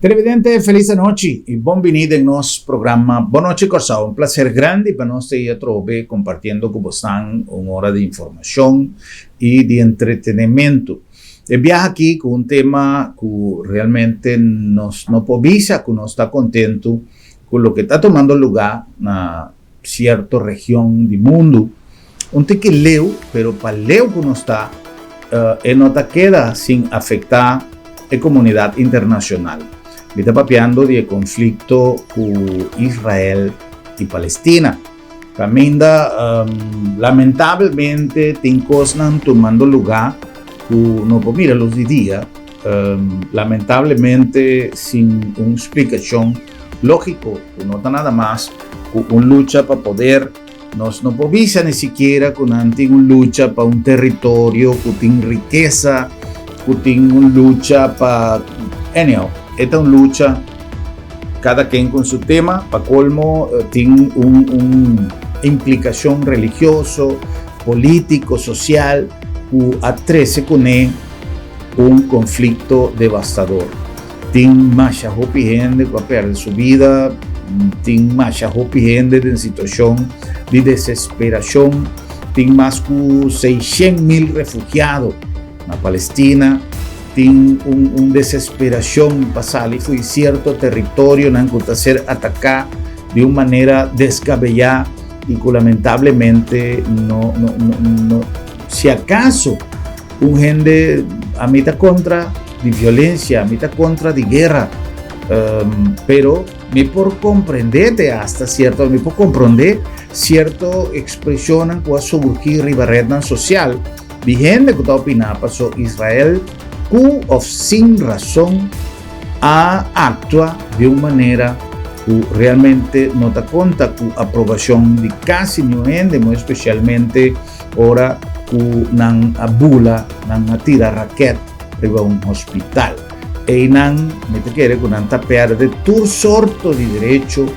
Televidente, feliz noite e bem-vindo em nosso programa Boa Noite Corsal. Prazer grande para nós ter a trobe compartilhando com vocês uma hora de informação e de entretenimento. Eu viajo aqui com tema que realmente nos povisa, que nos está contento com o que está tomando lugar na certa região do mundo. Onde que leu, pero para leu que nos está, não queda sem afetar a comunidade internacional. Está papeando de conflicto con Israel y Palestina. Caminda, lamentablemente, tienen cosas tomando lugar que no puedo mirar los días, lamentablemente, sin una explicación lógica, que no está nada más que una lucha para poder. Nos no podemos ni siquiera con una lucha para un territorio, que tiene riqueza, que tiene una lucha para. Anyhow, esta es una lucha, cada quien con su tema, para colmo, tiene una implicación religiosa, político, social, que atrece con un conflicto devastador. Tiene mucha gente que pierde su vida, tiene mucha gente en situación de desesperación, tiene más de 600,000 refugiados en Palestina. Tem uma desesperação passar ali, foi certo território não que ser atacado de uma maneira descabellada e que lamentavelmente não se acaso gente a mim está contra de violência, a mim está contra de guerra, pero me por compreender hasta certo, me por compreender certo expressão que vai surgir em a rede social, de gente que está opinando sobre Israel, que sin razón actúa de una manera que realmente no da cuenta que aprobación de casi gente, muy especialmente ahora que nan abula, nan tira raquete para un hospital. Y nan me te quiere que nan perde todo sorto de derecho,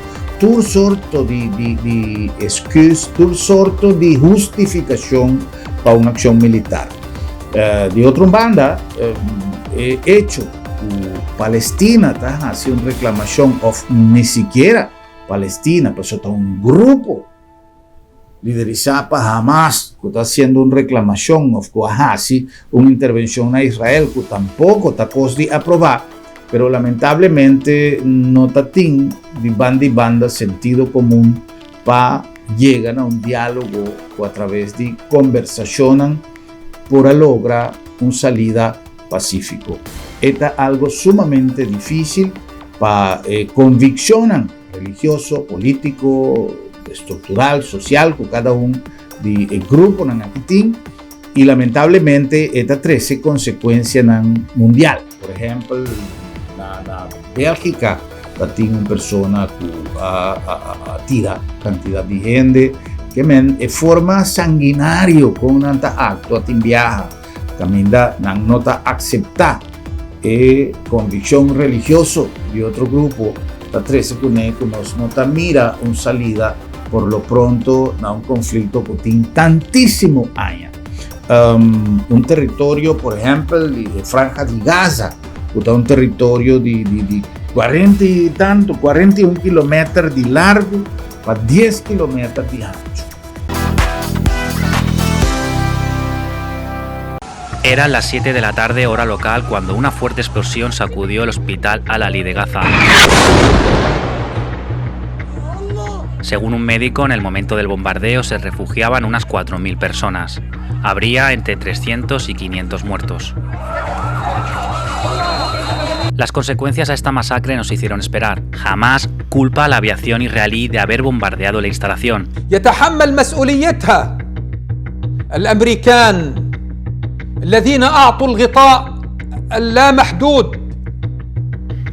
todo sorto de excuse, todo sorto de justificación para una acción militar. De otra banda, hecho Palestina está haciendo reclamación ni siquiera Palestina, pero está un grupo liderizado por Hamas que está haciendo una reclamación una intervención a Israel que tampoco está de aprobar, pero lamentablemente no está de banda sentido común para llegar a un diálogo o a través de conversación para lograr una salida pacífica. Esto es algo sumamente difícil para convicción religioso, político, estructural, social, con cada uno de grupo que tiene, y lamentablemente esta trae consecuencias mundial. Por ejemplo, en Bélgica tiene una persona que tira cantidad de gente que de forma sanguinaria con un acto a viaja también no está aceptar convicción religiosa de otro grupo está 13 con que nos no mira una salida por lo pronto a un conflicto que tiene tantísimo años. Un territorio, por ejemplo, de Franja de Gaza, que está un territorio de 41 kilómetros de largo para 10 kilómetros de ancho. Eran las 7 de la tarde, hora local, cuando una fuerte explosión sacudió el hospital Al-Ali de Gaza. Según un médico, en el momento del bombardeo se refugiaban unas 4.000 personas. Habría entre 300 y 500 muertos. Las consecuencias a esta masacre nos hicieron esperar. Hamas culpa a la aviación israelí de haber bombardeado la instalación. يتحمل مسؤوليتها الأمريكان الذين أعطوا الغطاء اللامحدود.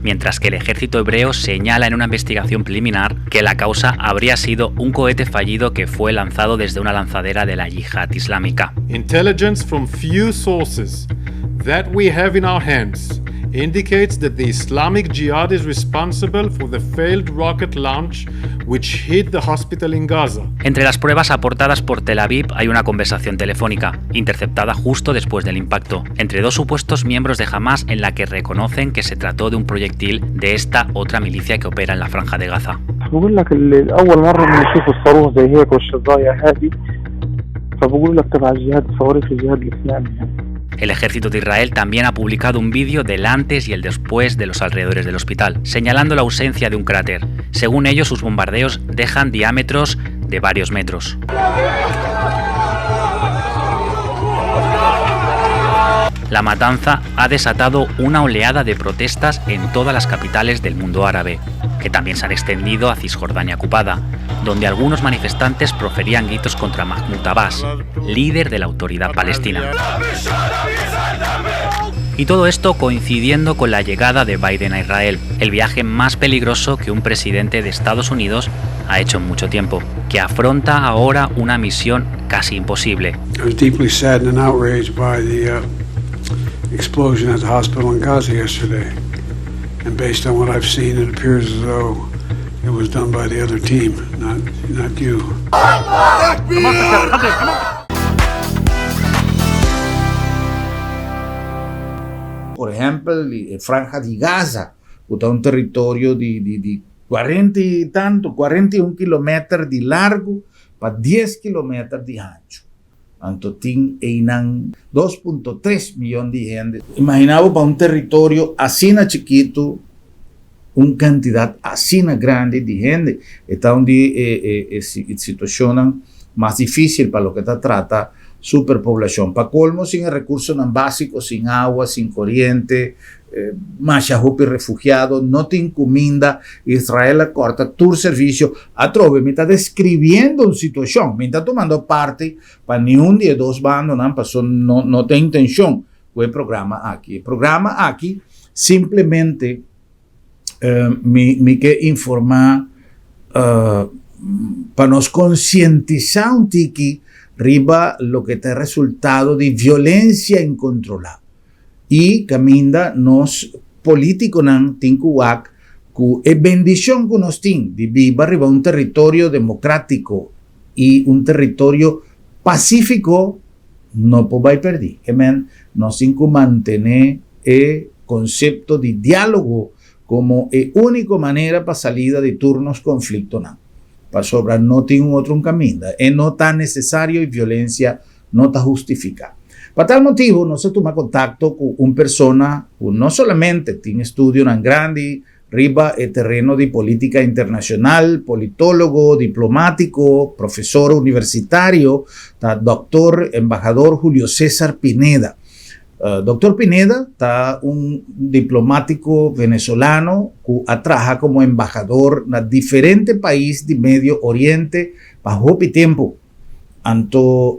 Mientras que el ejército hebreo señala en una investigación preliminar que la causa habría sido un cohete fallido que fue lanzado desde una lanzadera de la yihad islámica. Intelligence from few sources that we have in our hands indicates that the Islamic Jihad is responsible for the failed rocket launch which hit the hospital in Gaza. Entre las pruebas aportadas por Tel Aviv hay una conversación telefónica, interceptada justo después del impacto, entre dos supuestos miembros de Hamas en la que reconocen que se trató de un proyectil de esta otra milicia que opera en la Franja de Gaza. بقول لك اول مره بنشوف الصاروخ زي هيك والشظايا هذه فبقول لك تبع الجهاد صواريخ الجهاد الاسلامي. El ejército de Israel también ha publicado un vídeo del antes y el después de los alrededores del hospital, señalando la ausencia de un cráter. Según ellos, sus bombardeos dejan diámetros de varios metros. La matanza ha desatado una oleada de protestas en todas las capitales del mundo árabe, que también se han extendido a Cisjordania ocupada, donde algunos manifestantes proferían gritos contra Mahmoud Abbas, líder de la autoridad palestina. Y todo esto coincidiendo con la llegada de Biden a Israel, el viaje más peligroso que un presidente de Estados Unidos ha hecho en mucho tiempo, que afronta ahora una misión casi imposible. I was deeply saddened and outraged by the explosion at the hospital in Gaza yesterday. And based on what I've seen, it appears as though it was done by the other team, not you. Por ejemplo, la Franja de Gaza, que è un territorio di 40 e tanto, 41 km di largo para 10 km di ancho. Tanto tiene 2.3 millones de gente. Imaginaba para un territorio así chiquito, una cantidad así grande de gente. Está donde situación más difícil para lo que se trata superpoblación. Para colmo, sin recursos básicos, sin agua, sin corriente, más refugiados, no tiene comida. Israel corta tu servicio. A trove, me está describiendo una situación, me está tomando parte para ni un día dos bandos, no tiene intención. El programa aquí. El programa aquí simplemente me quiere informar para nos concientizar un tiki riba lo que está resultado de violencia incontrolada. Y camina nos políticos nan tinkuak ku e bendición que nos tiene de vivir arriba un territorio democrático y un territorio pacífico no puede perder. Nos tiene que mantener el concepto de diálogo como única manera para salida de turnos conflictos. Para sobrar no tiene otro camino. Es no tan necesario y violencia no está justificada. Para tal motivo, no se toma contacto con una persona que no solamente tiene estudio tan grande, riba el terreno de política internacional, politólogo, diplomático, profesor universitario, doctor, embajador Julio César Pineda. Doctor Pineda está un diplomático venezolano que trabaja como embajador en diferentes países de Medio Oriente bajo tiempo.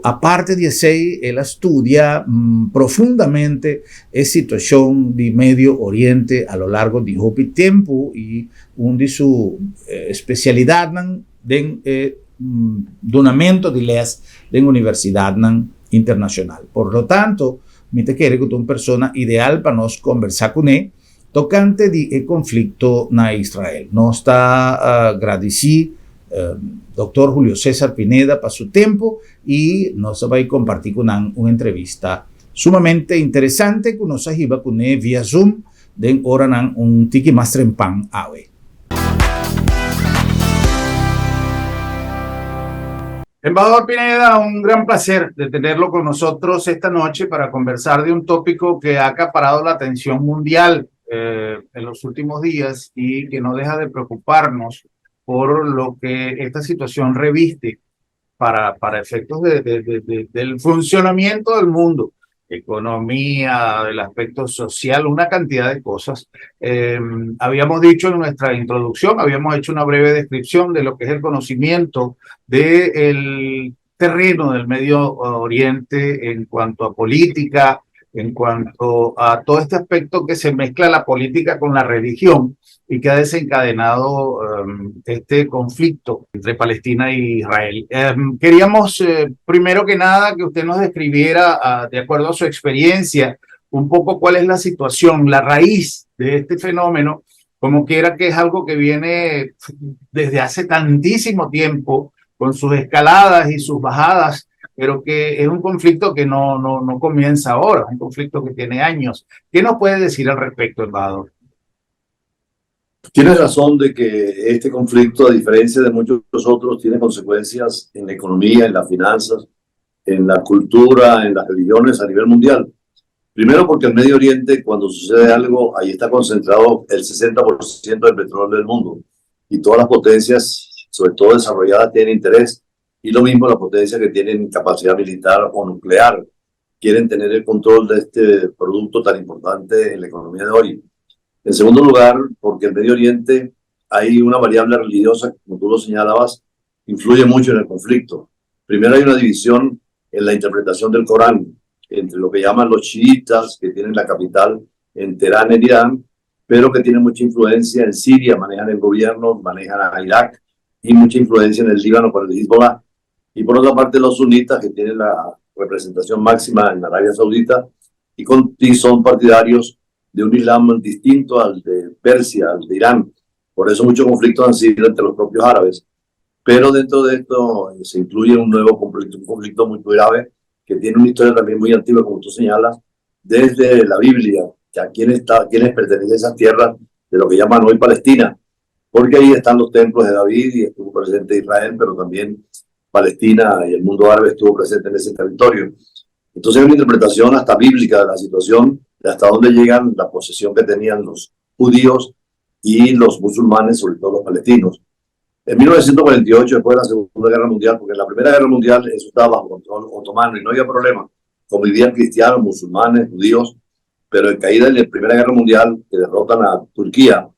Aparte de eso, él estudia profundamente la situación de Medio Oriente a lo largo de tiempo y una de sus especialidades es donamiento de leyes de la Universidad Internacional. Por lo tanto, me te quiere que tú una persona ideal para nos conversar con él tocante del conflicto en Israel. Nos está agradecido doctor Julio César Pineda para su tiempo y nos va a compartir con una entrevista sumamente interesante que nos ayuda con él vía Zoom de ahora un tiki más trempan ave. Embajador Pineda, un gran placer de tenerlo con nosotros esta noche para conversar de un tópico que ha acaparado la atención mundial en los últimos días y que no deja de preocuparnos por lo que esta situación reviste para efectos del funcionamiento del mundo, economía, del aspecto social, una cantidad de cosas. Habíamos dicho en nuestra introducción, habíamos hecho una breve descripción de lo que es el conocimiento del terreno del Medio Oriente en cuanto a política, en cuanto a todo este aspecto que se mezcla la política con la religión y que ha desencadenado este conflicto entre Palestina e Israel. Queríamos, primero que nada, que usted nos describiera, de acuerdo a su experiencia, un poco cuál es la situación, la raíz de este fenómeno, como quiera que es algo que viene desde hace tantísimo tiempo, con sus escaladas y sus bajadas, pero que es un conflicto que no comienza ahora, es un conflicto que tiene años. ¿Qué nos puede decir al respecto, embajador? Tienes razón de que este conflicto, a diferencia de muchos otros, tiene consecuencias en la economía, en las finanzas, en la cultura, en las religiones a nivel mundial. Primero porque el Medio Oriente, cuando sucede algo, ahí está concentrado el 60% del petróleo del mundo. Y todas las potencias, sobre todo desarrolladas, tienen interés. Y lo mismo las potencias que tienen capacidad militar o nuclear, quieren tener el control de este producto tan importante en la economía de hoy. En segundo lugar, porque en el Medio Oriente hay una variable religiosa, como tú lo señalabas, influye mucho en el conflicto. Primero hay una división en la interpretación del Corán, entre lo que llaman los chiitas, que tienen la capital en Teherán, en Irán, pero que tienen mucha influencia en Siria, manejan el gobierno, manejan a Irak, y mucha influencia en el Líbano por el Hezbollah. Y por otra parte los sunitas, que tienen la representación máxima en Arabia Saudita, y son partidarios de un Islam distinto al de Persia, al de Irán. Por eso muchos conflictos han sido entre los propios árabes. Pero dentro de esto se incluye un nuevo conflicto, un conflicto muy grave, que tiene una historia también muy antigua, como tú señalas, desde la Biblia, que a quienes pertenecen esas tierras de lo que llaman hoy Palestina, porque ahí están los templos de David y estuvo presente Israel, pero también Palestina y el mundo árabe estuvo presente en ese territorio. Entonces hay una interpretación hasta bíblica de la situación, de hasta dónde llegan la posesión que tenían los judíos y los musulmanes, sobre todo los palestinos. En 1948, después de la Segunda Guerra Mundial, porque en la Primera Guerra Mundial eso estaba bajo control otomano y no había problema, convivían cristianos, musulmanes, judíos, pero en caída de la Primera Guerra Mundial, que derrotan a Turquía,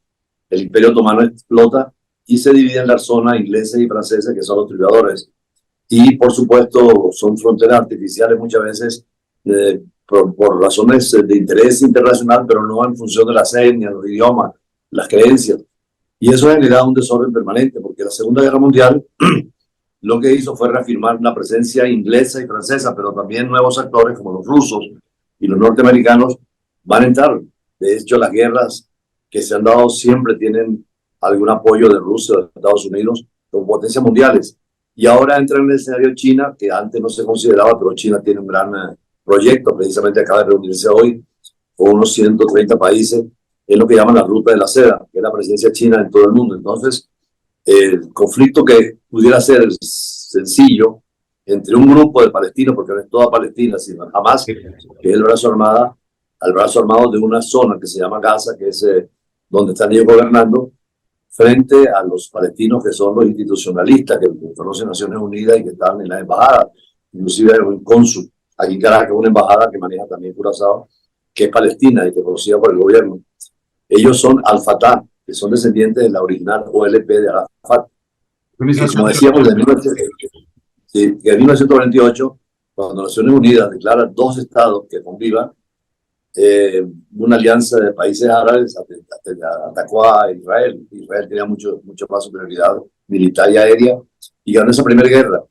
el Imperio Otomano explota y se divide en la zona inglesa y francesa, que son los triunfadores. Y, por supuesto, son fronteras artificiales muchas veces por razones de interés internacional, pero no en función de las etnias, los idiomas, las creencias. Y eso ha generado un desorden permanente, porque la Segunda Guerra Mundial lo que hizo fue reafirmar una presencia inglesa y francesa, pero también nuevos actores como los rusos y los norteamericanos van a entrar. De hecho, las guerras que se han dado siempre tienen algún apoyo de Rusia o de Estados Unidos como potencias mundiales. Y ahora entra en el escenario China, que antes no se consideraba, pero China tiene un gran proyecto, precisamente acaba de reunirse hoy con unos 130 países, es lo que llaman la ruta de la seda, que es la presencia china en todo el mundo. Entonces, el conflicto que pudiera ser sencillo entre un grupo de palestinos, porque no es toda Palestina, sino Hamas, que es el brazo armado de una zona que se llama Gaza, que es donde están ellos gobernando, frente a los palestinos que son los institucionalistas, que conocen Naciones Unidas y que están en las embajadas. Inclusive hay un cónsul aquí en Caracas, una embajada que maneja también Curazao, que es palestina y que es conocida por el gobierno. Ellos son Al-Fatah, que son descendientes de la original OLP de Arafat. Como decíamos, en 1948, cuando Naciones Unidas declara 2 estados que convivan, una alianza de países árabes atacó a Israel. Israel tenía mucho más superioridad militar y aérea y ganó esa primera guerra.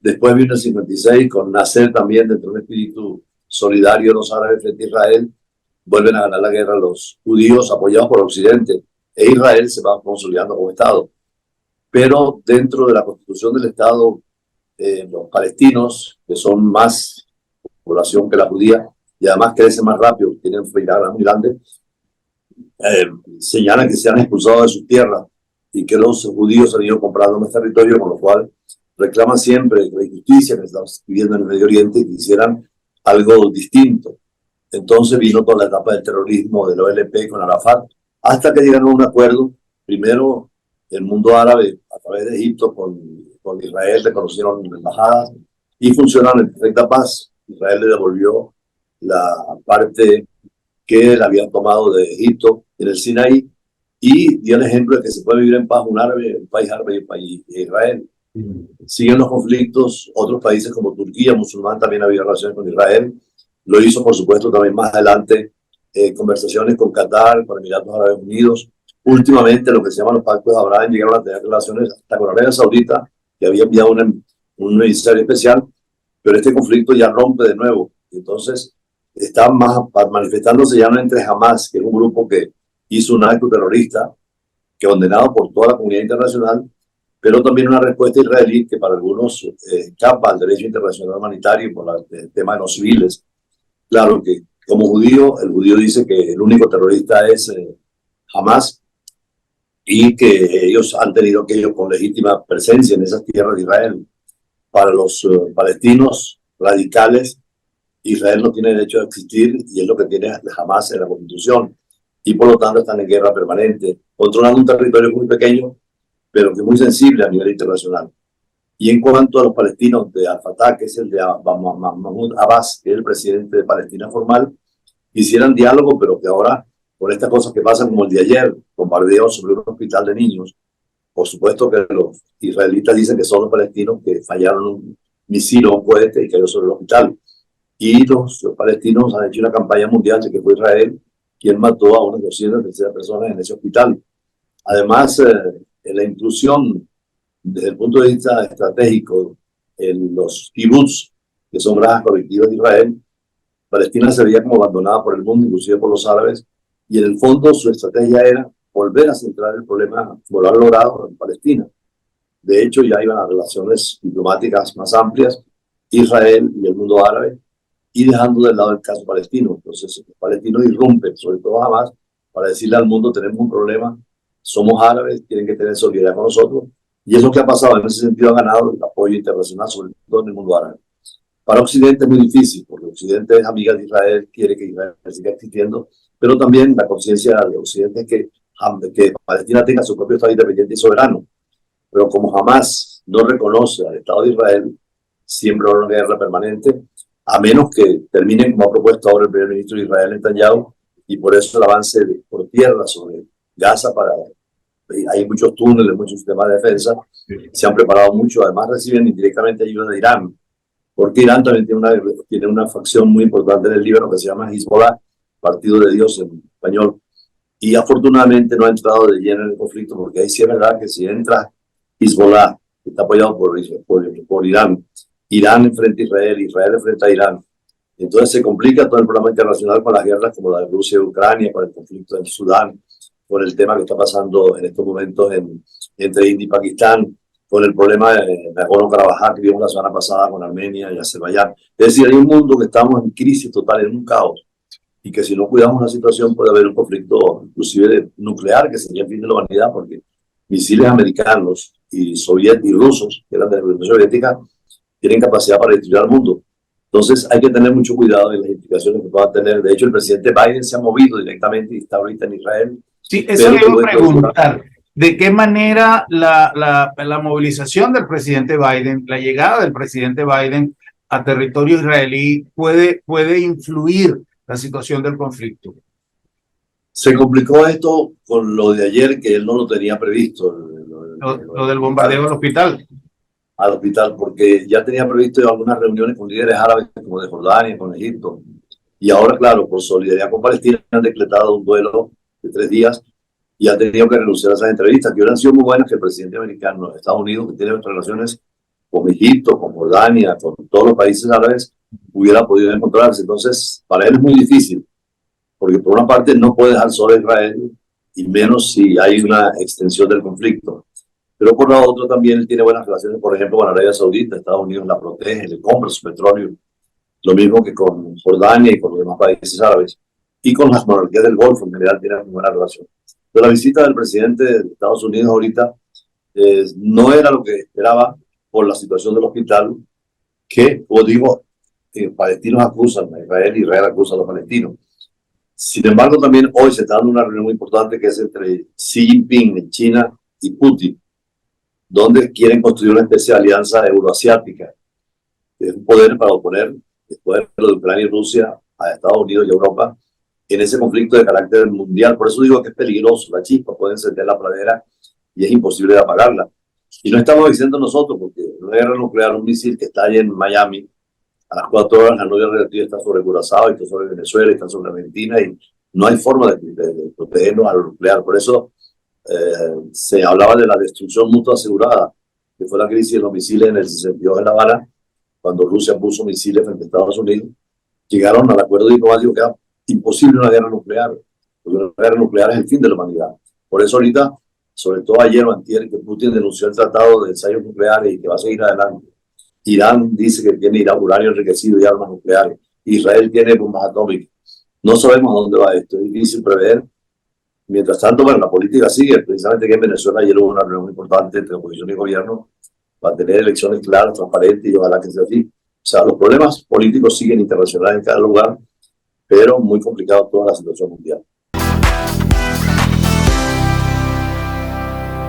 Después vino el 56 con Nasser también, dentro de un espíritu solidario de los árabes frente a Israel. Vuelven a ganar la guerra los judíos apoyados por Occidente e Israel se va consolidando como Estado. Pero dentro de la constitución del Estado, los palestinos, que son más población que la judía, y además crecen más rápido, tienen fronteras muy grandes, señalan que se han expulsado de sus tierras y que los judíos han ido comprando más territorio, con lo cual reclaman siempre la injusticia que estamos viviendo en el Medio Oriente y quisieran algo distinto. Entonces vino toda la etapa del terrorismo del OLP con Arafat, hasta que llegaron a un acuerdo. Primero, el mundo árabe, a través de Egipto, con Israel, reconocieron embajadas y funcionaron en perfecta paz. Israel le devolvió la parte que él había tomado de Egipto en el Sinaí y dio el ejemplo de que se puede vivir en paz un país árabe y un país Israel. Siguen los conflictos, otros países como Turquía, musulmán, también había relaciones con Israel. Lo hizo, por supuesto, también más adelante, conversaciones con Qatar, con Emiratos Árabes Unidos. Últimamente, lo que se llaman los pactos de Abraham, llegaron a tener relaciones hasta con Arabia Saudita, que había enviado un emisario especial, pero este conflicto ya rompe de nuevo. Entonces, está manifestándose ya no entre Hamas, que es un grupo que hizo un acto terrorista, que condenado por toda la comunidad internacional, pero también una respuesta israelí que para algunos escapa al derecho internacional humanitario por el tema de los civiles. Claro que como judío, el judío dice que el único terrorista es Hamas y que ellos han tenido aquello con legítima presencia en esas tierras de Israel. Para los palestinos radicales, Israel no tiene derecho a existir y es lo que tiene Hamas en la Constitución. Y por lo tanto están en guerra permanente, controlando un territorio muy pequeño, pero que es muy sensible a nivel internacional. Y en cuanto a los palestinos de Al-Fatah, que es el de Mahmoud Abbas, que es el presidente de Palestina formal, quisieran diálogo, pero que ahora, por estas cosas que pasan como el de ayer, bombardeos sobre un hospital de niños, por supuesto que los israelitas dicen que son los palestinos que fallaron un misil o un cohete y cayó sobre el hospital. Y los palestinos han hecho una campaña mundial de que fue Israel quien mató a unas 230 personas en ese hospital. Además, la intrusión desde el punto de vista estratégico en los kibbutz, que son granjas colectivas de Israel, Palestina se veía como abandonada por el mundo, inclusive por los árabes, y en el fondo su estrategia era volver a centrar el problema, como lo han logrado en Palestina. De hecho, ya iban a relaciones diplomáticas más amplias, Israel y el mundo árabe, y dejando de lado el caso palestino. Entonces, los palestinos irrumpen, sobre todo Hamas, para decirle al mundo, tenemos un problema, somos árabes, tienen que tener solidaridad con nosotros, y es lo que ha pasado. En ese sentido ha ganado el apoyo internacional, sobre todo en el mundo árabe. Para Occidente es muy difícil, porque Occidente es amiga de Israel, quiere que Israel siga existiendo, pero también la conciencia de Occidente es que Palestina tenga su propio Estado independiente y soberano. Pero como jamás no reconoce al Estado de Israel, siempre habrá una guerra permanente, a menos que terminen, como ha propuesto ahora el primer ministro de Israel, Netanyahu, y por eso el avance por tierra sobre Gaza. Hay muchos túneles, muchos sistemas de defensa, se han preparado mucho, además reciben indirectamente ayuda de Irán, porque Irán también tiene una facción muy importante en el Líbano que se llama Hezbollah, Partido de Dios en español, y afortunadamente no ha entrado de lleno en el conflicto, porque ahí sí es verdad que si entra Hezbollah, que está apoyado por Irán, Irán enfrenta a Israel, Israel enfrenta a Irán, entonces se complica todo el programa internacional con las guerras como la de Rusia y Ucrania, con el conflicto en Sudán, con el tema que está pasando en estos momentos entre India y Pakistán, con el problema de Nagorno-Karabaj que vimos la semana pasada con Armenia y Azerbaiyán. Es decir, hay un mundo que estamos en crisis total, en un caos, y que si no cuidamos la situación puede haber un conflicto inclusive nuclear, que sería el fin de la humanidad, porque misiles americanos y rusos, que eran de la Unión Soviética, tienen capacidad para destruir al mundo. Entonces hay que tener mucho cuidado en las implicaciones que puedan tener. De hecho, el presidente Biden se ha movido directamente y está ahorita en Israel. Sí, eso le iba a preguntar. ¿De qué manera la movilización del presidente Biden, la llegada del presidente Biden a territorio israelí puede influir la situación del conflicto? Se complicó esto con lo de ayer, que él no lo tenía previsto. Lo del bombardeo al hospital. Al hospital, porque ya tenía previsto algunas reuniones con líderes árabes como de Jordania, con Egipto. Y ahora, claro, por solidaridad con Palestina, han decretado un duelo de 3 días y ha tenido que renunciar a esas entrevistas, que hubieran sido muy buenas, que el presidente americano de Estados Unidos, que tiene relaciones con Egipto, con Jordania, con todos los países árabes, hubiera podido encontrarse. Entonces, para él es muy difícil, porque por una parte no puede dejar solo a Israel, y menos si hay una extensión del conflicto. Pero por la otra también él tiene buenas relaciones, por ejemplo, con Arabia Saudita. Estados Unidos la protege, le compra su petróleo, lo mismo que con Jordania y con los demás países árabes. Y con las monarquías del Golfo en general tiene muy buena relación. Pero la visita del presidente de Estados Unidos ahorita no era lo que esperaba por la situación del hospital, que, como digo, palestinos acusan a Israel y Israel acusa a los palestinos. Sin embargo, también hoy se está dando una reunión muy importante que es entre Xi Jinping en China y Putin, donde quieren construir una especie de alianza euroasiática, que es un poder para oponer después de Ucrania y Rusia a Estados Unidos y Europa en ese conflicto de carácter mundial. Por eso digo que es peligroso, la chispa puede encender la pradera y es imposible de apagarla. Y no estamos diciendo nosotros, porque una guerra nuclear, un misil que está ahí en Miami, a las 4 horas la nube radioactiva está sobre Curazao, está sobre Venezuela, está sobre Argentina, y no hay forma de protegernos a lo nuclear. Por eso se hablaba de la destrucción mutua asegurada, que fue la crisis de los misiles en el 62 en La Habana, cuando Rusia puso misiles frente a Estados Unidos, llegaron al acuerdo diplomático que era imposible una guerra nuclear, porque una guerra nuclear es el fin de la humanidad. Por eso ahorita, sobre todo ayer o antier, que Putin denunció el tratado de ensayos nucleares y que va a seguir adelante. Irán dice que tiene uranio enriquecido y armas nucleares. Israel tiene bombas atómicas. No sabemos a dónde va esto, es difícil prever. Mientras tanto, bueno, la política sigue. Precisamente que en Venezuela ayer hubo una reunión importante entre oposición y gobierno para tener elecciones claras, transparentes y ojalá que sea así. O sea, los problemas políticos siguen internacionales en cada lugar, pero muy complicado toda la situación mundial.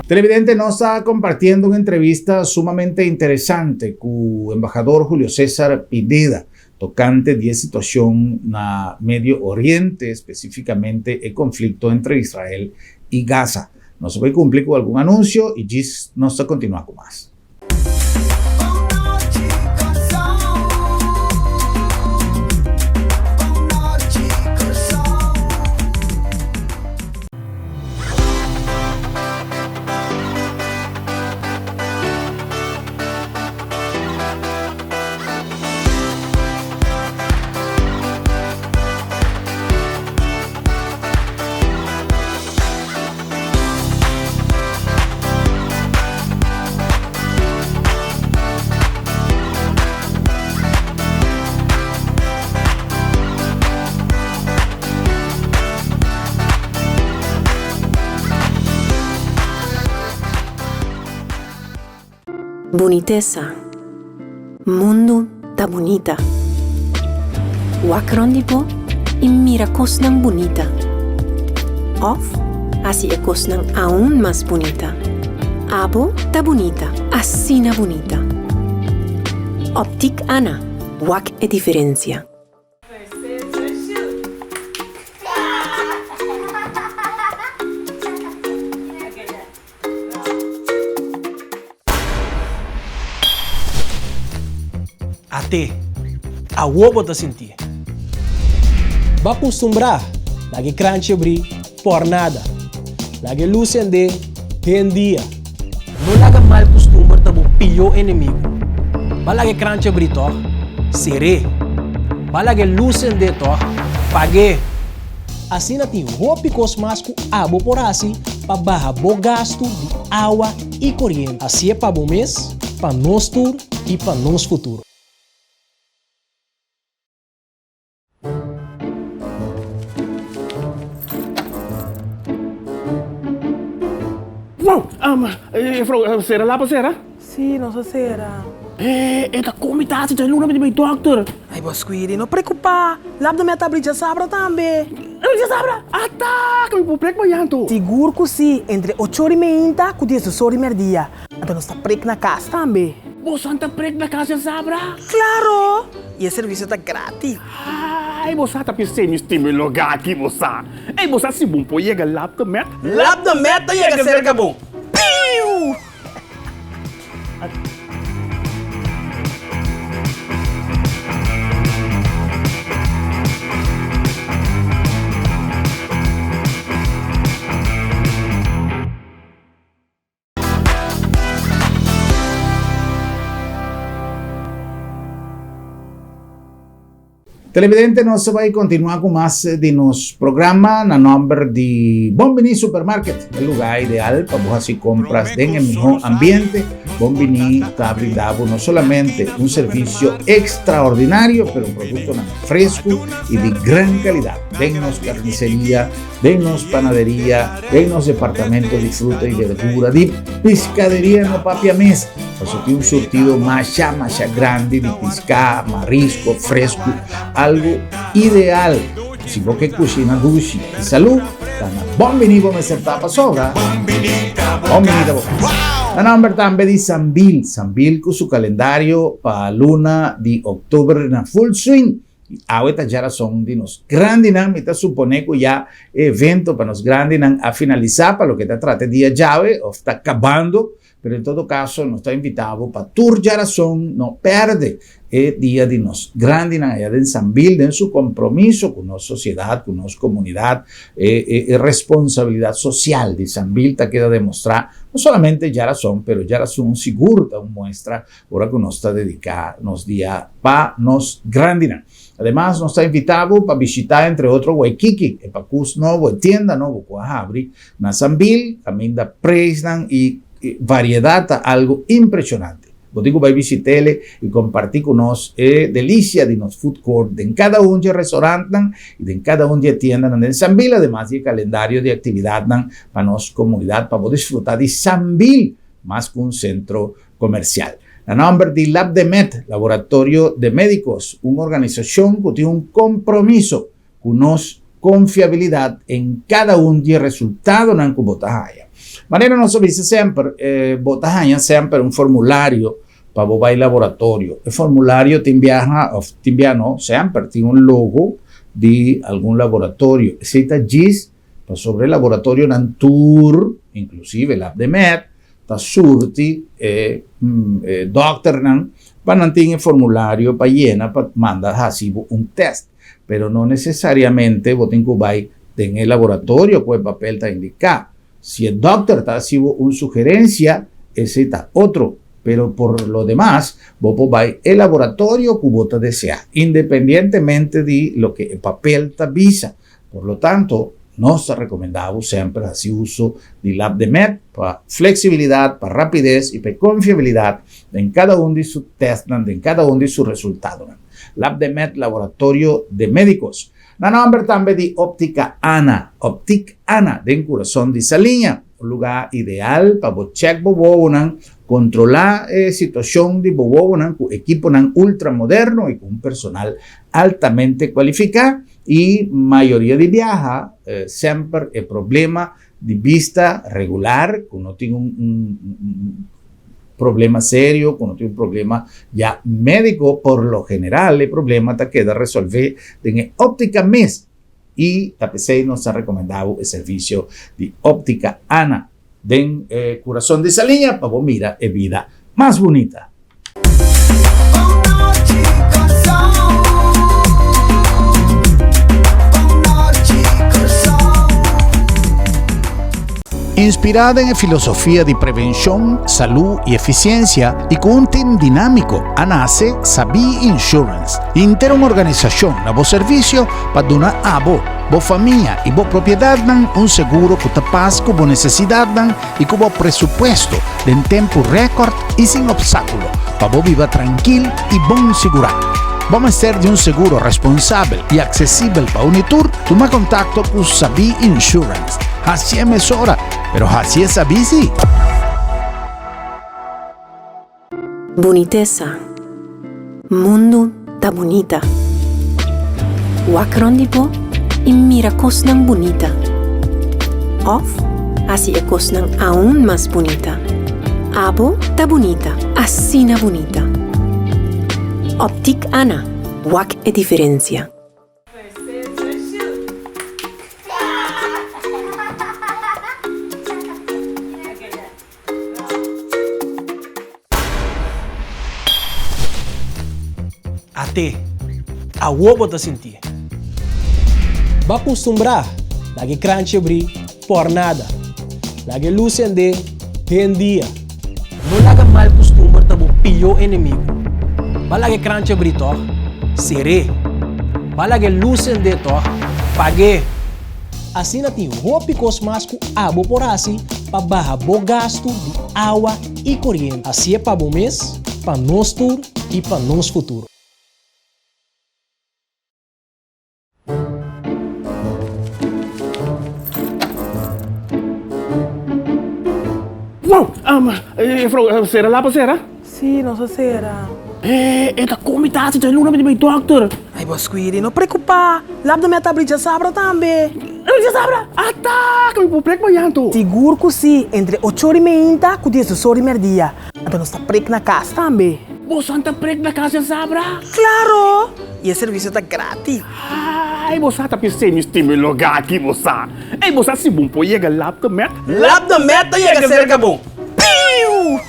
Televidente nos está compartiendo una entrevista sumamente interesante con el embajador Julio César Pineda, tocante de situación na Medio Oriente, específicamente el conflicto entre Israel y Gaza. No se puede cumplir con algún anuncio y Gis nos continúa con más. Boniteza. Mundo da bonita. Wakrondipo y mira cosnan bonita. Of, así es cosnan aún más bonita. Abo da bonita, así na bonita. Optic Ana, wak e diferencia. Até a roupa tá sentir. Va acostumbrar, lagi crunch abrir por nada. Lagi luz ende tem dia. Não laga mal costumbre tá bom pior inimigo. Va lagi crunch abrir to, seré. Va lagi luz ende to, pague. Assim na tem roupa cosmasco abo por assim para barra bo gasto de água e corrente. Assim é para bom mês, para nós tur e para nós futuro. Wow, será lá para será? Sim, não será. Esta comitação tem número de meu doctor. Ai, Bosquiri, não preocupar. Lá do minha tableta sabra também. Já sabra? Ah, tá. Que me vou preocupar janto. Seguro que sim, entre 8h30 e 10h dia. Então nós está preco na casa também. Você está preco na casa, sabra? Claro. E o serviço está grátis. Ai, você está pensando em estimular lugar aqui, você. Ei, você se bom pode chegar lá da meta. Lá da meta chega cerca bom. Piu! Televidente, nós vai continuar com mais de nos programa na nombre de Bombini Supermarket, el lugar ideal para vos hacer compras en el mejor ambiente. Bombini está brindando no solamente un servicio extraordinario, pero un producto fresco y de gran calidad. Dennos carnicería, dennos panadería, dennos departamento de fruta y verdura, de pescadería no papia mes. Eso tiene un surtido más grande de pescado, marisco, fresco, algo ideal. Si vos que cocina dulce y salud, Bombini come se tapa sobra. Bombini da boca. La nombre también de Sambil con su calendario para luna de octubre en full swing. Ahorita ya son de nos grandes, me supone que ya evento para nos grandes a finalizar para lo que te trate día llave o está acabando. Pero en todo caso, nos está invitado para Tour Yarazón, no perde dia de nos grande allá de Sambil, en su compromiso con nuestra sociedad, con nuestra comunidad, responsabilidad social de Sambil, te queda demostrar, no solamente ya razón, pero ya razón segura, muestra, ahora que nos está dedicada, nos día para nos grande. Además, nos está invitado para visitar, entre otros, Waikiki, para Cus Novo, tienda Novo, Cuajabri, na Sambil, caminda Preisnan y variedad, algo impresionante. Yo digo, voy a visitarle y compartir con nos delicia de nos food court, en cada un de restaurante y en cada un de tienda en Sambil, además de calendario de actividad para nos comunidad, para poder disfrutar de Sambil, más que un centro comercial. La nombre de LabDemet, Laboratorio de Médicos, una organización que tiene un compromiso con nos confiabilidad en cada un de resultados en Botajaya. Manera nos dice siempre, Botajaya siempre un formulario para ir al laboratorio. El formulario te envía siempre tiene un logo de algún laboratorio. Cita GIS sobre el laboratorio Nantur, inclusive LabDemet, ta surti doctor nan para el formulario para llenar para mandar así un test, pero no necesariamente vos tenés que ir en el laboratorio pues el papel está indicado. Si el doctor está haciendo una sugerencia, ese está otro, pero por lo demás vos podés ir al laboratorio que vos desea, independientemente de lo que el papel te avisa. Por lo tanto, nos recomendamos siempre así uso de LabDemet para flexibilidad, para rapidez y para confiabilidad en cada uno de sus tests, en cada uno de sus resultados. LabDemet, Laboratorio de Médicos. La nombre también de Óptica Ana. Óptica Ana, de corazón de esa línea. Un lugar ideal para check bobonan, controlar situación de bobonan con equipo ultra moderno y con un personal altamente cualificado. Y mayoría de viaja siempre el problema de vista regular, cuando tiene un problema serio, cuando tiene un problema ya médico, por lo general el problema te queda resolver en Óptica Mes. Y TAP6 nos ha recomendado el servicio de Óptica Ana, de corazón de esa línea, para mira vida más bonita. Inspirada en filosofía de prevención, salud y eficiencia y con un team dinámico, nace Sabi Insurance, intera una organización a vos servicio para donar a vos, familia y vos propiedad un seguro que te pasa con vos necesidad y con vos presupuesto en tiempo récord y sin obstáculo, para vos vivir tranquilo y bon segurado. Vamos a ser de un seguro responsable y accesible para Unitur. Toma contacto con Sabi Insurance. Así es hora, pero así es Sabi sí. Boniteza. Mundo ta bonita. Wakrondipo mira cosnan bonita. Of, así es cosnan aún más bonita. Abo ta bonita, así na bonita. Optic Ana, wak e diferencia. Até, a wobo ta sentir. Va acostumbrar, lagi crunch abrir, por nada. Lagi luz ende, dia. Não laga mal costuma ta bo pior inimigo. Balage crunch abrir to, seré. Balage luz ende to, pague. Assim na tem roupa cosmasco abo por assim, para barra bo gasto de água e corrente. Assim é para bom mês, para nós tur e para nós futuro. Wow, será lá para será? Sì, non so se era. Esta comitasse c'è l'una di mio doctor. Ai, Bosquiri, non preoccupare. L'abdo me tabri già sabra tambe. Già sabra? Attacca, mi può prec maglianto. Sicuro che sì, entre 8 ore e menta, con 10 ore merdia. Ato non sta prec na casa tambe. Bo santa prec na casa sabra? Claro! E il servizio sta gratis. Ai, bossa tá pensando em estimular aqui, bossa. Ei, bossa, se bom, pô, chega LabDemet. LabDemet chega cerca bom. Piu!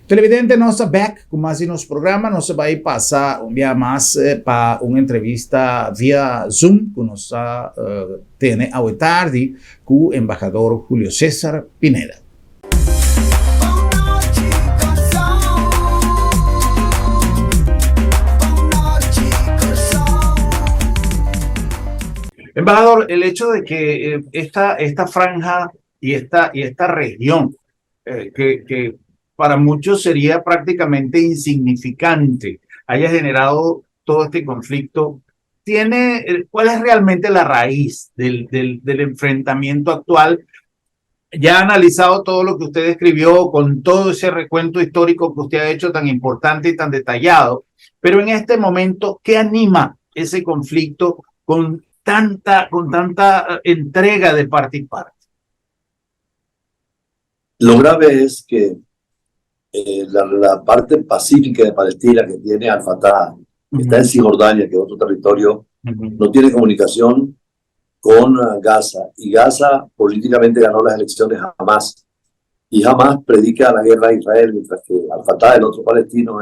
Televidente, nossa back com mais nos programa, nós vai passar um dia mais para uma entrevista via Zoom que nós tem à tarde com o embaixador Julio César Pineda. Embajador, el hecho de que esta franja y esta región, que para muchos sería prácticamente insignificante, haya generado todo este conflicto, ¿cuál es realmente la raíz del enfrentamiento actual? Ya ha analizado todo lo que usted escribió con todo ese recuento histórico que usted ha hecho tan importante y tan detallado, pero en este momento, ¿qué anima ese conflicto con tanta entrega de parte y parte? Lo grave es que la parte pacífica de Palestina que tiene Al-Fatah, que está en Cisjordania, que es otro territorio, no tiene comunicación con Gaza. Y Gaza políticamente ganó las elecciones Hamas. Y Hamas predica la guerra a Israel, mientras que Al-Fatah, el otro palestino,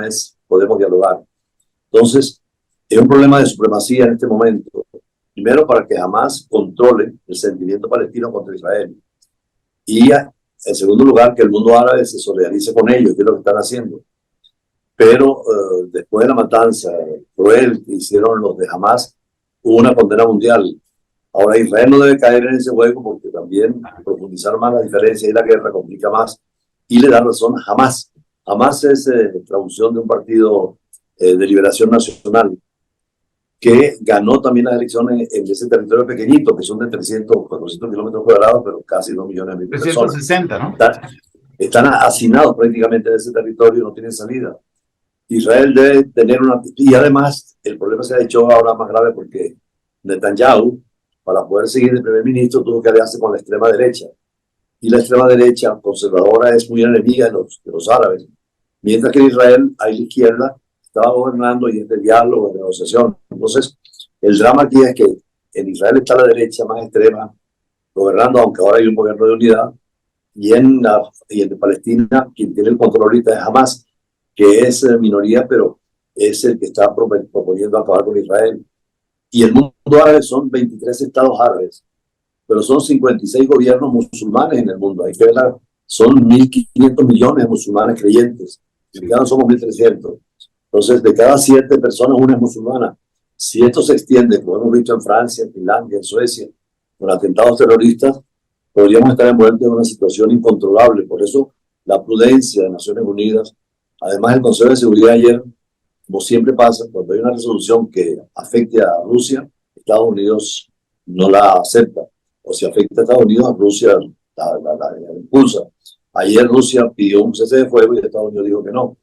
podemos dialogar. Entonces, es un problema de supremacía en este momento. Primero, para que Hamas controle el sentimiento palestino contra Israel. Y en segundo lugar, que el mundo árabe se solidarice con ellos, que es lo que están haciendo. Pero después de la matanza cruel que hicieron los de Hamas, hubo una condena mundial. Ahora Israel no debe caer en ese juego porque también profundizar más la diferencia y la guerra complica más. Y le da razón a Hamas. Hamas es traducción de un partido de liberación nacional que ganó también las elecciones en ese territorio pequeñito, que son de 300, 400 kilómetros cuadrados, pero casi 2 millones de personas. 360, ¿no? Están hacinados prácticamente de ese territorio y no tienen salida. Israel debe tener una... Y además, el problema se ha hecho ahora más grave porque Netanyahu, para poder seguir de primer ministro, tuvo que aliarse con la extrema derecha. Y la extrema derecha conservadora es muy enemiga de los árabes. Mientras que en Israel hay la izquierda, estaba gobernando y es de diálogo, de negociación. Entonces, el drama aquí es que en Israel está la derecha más extrema gobernando, aunque ahora hay un gobierno de unidad, y en Palestina quien tiene el control ahorita es Hamas, que es minoría, pero es el que está proponiendo acabar con Israel. Y el mundo árabe son 23 estados árabes, pero son 56 gobiernos musulmanes en el mundo. Hay que verla, son 1.500 millones de musulmanes creyentes, y cada somos 1.300. Entonces, de cada 7 personas, una es musulmana. Si esto se extiende, como hemos visto en Francia, en Finlandia, en Suecia, con atentados terroristas, podríamos estar envueltos en una situación incontrolable. Por eso, la prudencia de Naciones Unidas, además el Consejo de Seguridad ayer, como siempre pasa, cuando hay una resolución que afecte a Rusia, Estados Unidos no la acepta. O si afecta a Estados Unidos, Rusia la impulsa. Ayer Rusia pidió un cese de fuego y Estados Unidos dijo que no,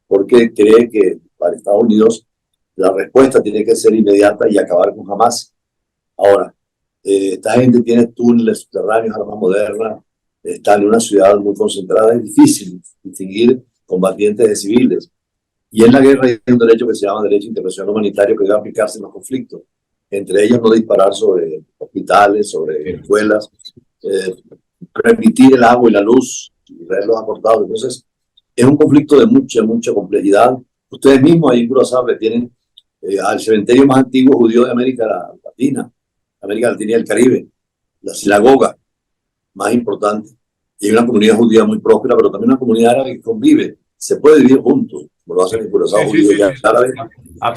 porque cree que para Estados Unidos la respuesta tiene que ser inmediata y acabar con Hamas. Ahora, esta gente tiene túneles subterráneos, armas modernas, está en una ciudad muy concentrada, es difícil distinguir combatientes de civiles. Y en la guerra hay un derecho que se llama derecho internacional humanitario que debe aplicarse en los conflictos. Entre ellos no disparar sobre hospitales, sobre escuelas, permitir el agua y la luz, y los ha cortado. Entonces, es un conflicto de mucha complejidad. Ustedes mismos ahí en Curazao tienen al cementerio más antiguo judío de América Latina y el Caribe, la sinagoga más importante. Y hay una comunidad judía muy próspera, pero también una comunidad árabe que convive. Se puede vivir juntos, como lo hacen en Curazao, judíos y árabes.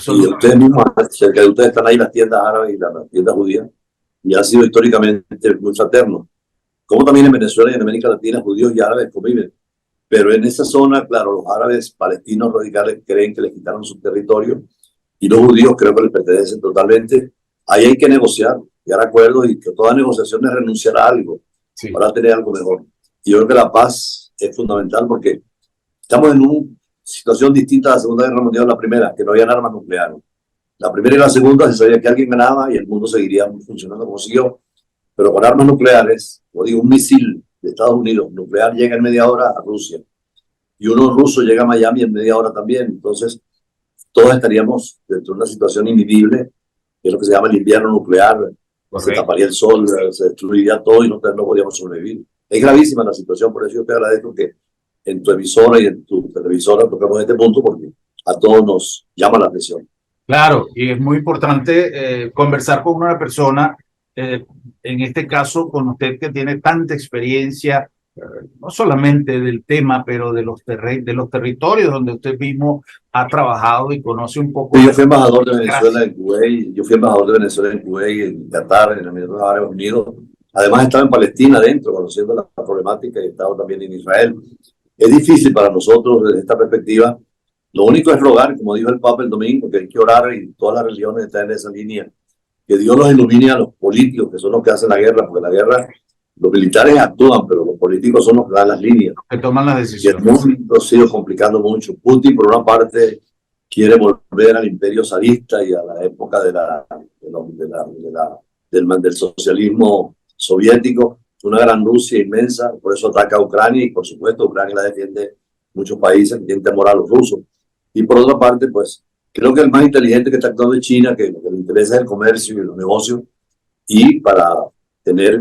Y ustedes mismos, cerca de ustedes están ahí las tiendas árabes y las tiendas judías, y ha sido históricamente muy fraterno. Como también en Venezuela y en América Latina, judíos y árabes conviven. Pero en esa zona, claro, los árabes palestinos radicales creen que les quitaron su territorio y los judíos creo que les pertenecen totalmente. Ahí hay que negociar, llegar a acuerdos y que toda negociación es renunciar a algo para tener algo mejor. Y yo creo que la paz es fundamental porque estamos en una situación distinta a la Segunda Guerra Mundial, la primera, que no habían armas nucleares. La primera y la segunda se sabía que alguien ganaba y el mundo seguiría funcionando como siguió. Pero con armas nucleares, como digo, un misil de Estados Unidos nuclear llega en media hora a Rusia y uno ruso llega a Miami en media hora también. Entonces todos estaríamos dentro de una situación invivible, que es lo que se llama el invierno nuclear. Se taparía el sol, se destruiría todo y no podríamos sobrevivir. Es gravísima la situación, por eso yo te agradezco que en tu emisora y en tu televisora toquemos este punto porque a todos nos llama la atención. Claro, y es muy importante conversar con una persona, en este caso con usted que tiene tanta experiencia, no solamente del tema, pero de los territorios donde usted mismo ha trabajado y conoce un poco. Sí, yo fui embajador de Venezuela en Kuwait, yo fui embajador de Venezuela en Kuwait, en Qatar, en Emiratos Árabes Unidos. Además estaba en Palestina adentro, conociendo la problemática, y he estado también en Israel. Es difícil para nosotros desde esta perspectiva. Lo único es rogar, como dijo el Papa el domingo, que hay que orar, y todas las religiones están en esa línea, que Dios los ilumine a los políticos, que son los que hacen la guerra, porque la guerra, los militares actúan, pero los políticos son los que dan las líneas. Que toman las decisiones. Y el mundo se ha ido complicando mucho. Putin, por una parte, quiere volver al imperio zarista y a la época del socialismo soviético, una gran Rusia inmensa, por eso ataca a Ucrania, y por supuesto Ucrania la defiende muchos países que tienen temor a los rusos. Y por otra parte, pues creo que el más inteligente que está actuando es China, que lo que le interesa es el comercio y los negocios, y para tener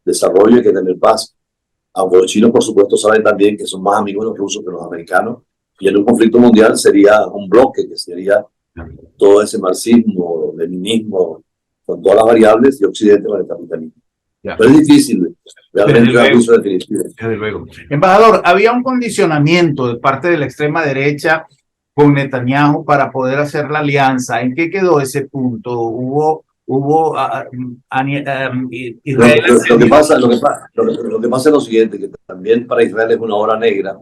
desarrollo hay que tener paz. Aunque los chinos, por supuesto, saben también que son más amigos los rusos que los americanos, y en un conflicto mundial sería un bloque, que sería todo ese marxismo, leninismo, con todas las variables, y Occidente con el capitalismo. Pero es difícil, realmente desde luego. Embajador, había un condicionamiento de parte de la extrema derecha con Netanyahu para poder hacer la alianza. ¿En qué quedó ese punto? Hubo Israel. Lo que pasa es lo siguiente, que también para Israel es una hora negra,